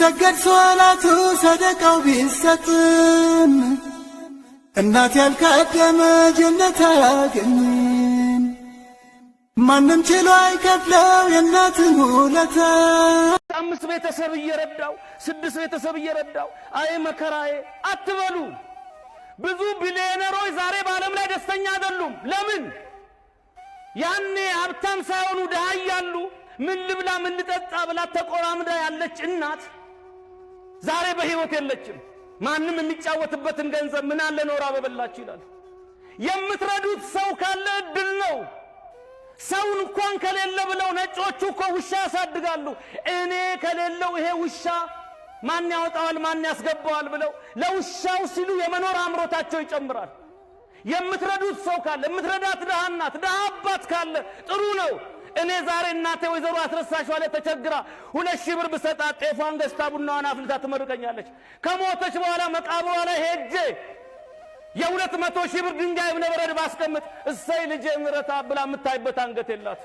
ቢሰገድ ሶላቱ ሰደቃው ቢሰጥም እናት ያልቀደመ ጀነት አያገኝም። ማንም ችሎ አይከፍለው የእናትን ውለታ። 5 ቤተሰብ እየረዳው 6 ቤተሰብ እየረዳው አይ መከራዬ አትበሉ። ብዙ ቢሊዮነሮች ዛሬ በዓለም ላይ ደስተኛ አይደሉም። ለምን? ያኔ ሀብታም ሳይሆኑ ድሃ ያሉ ምን ልብላ ምን ልጠጣ ብላ ተቆራምዳ ያለች እናት ዛሬ በህይወት የለችም። ማንም የሚጫወትበትን ገንዘብ ምን አለ ኖራ በበላችሁ ይላል። የምትረዱት ሰው ካለ እድል ነው። ሰው እንኳን ከሌለ ብለው ነጮቹ እኮ ውሻ ያሳድጋሉ። እኔ ከሌለው ይሄ ውሻ ማን ያወጣዋል ማን ያስገባዋል ብለው ለውሻው ሲሉ የመኖር አምሮታቸው ይጨምራል። የምትረዱት ሰው ካለ የምትረዳት ድሃ እናት ድሃ አባት ካለ ጥሩ ነው። እኔ ዛሬ እናቴ ወይዘሮ አስረሳሽ ዋለ ተቸግራ 2000 ብር ብሰጣት ጤፏን ገዝታ ቡናዋን አፍልታ ትመርቀኛለች። ከሞተች በኋላ መቃብሯ ላይ ሄጄ የ200,000 ብር ድንጋይ እብነበረድ ባስቀምጥ እሰይ ልጄ ምረታ ብላ የምታይበት አንገት የላት።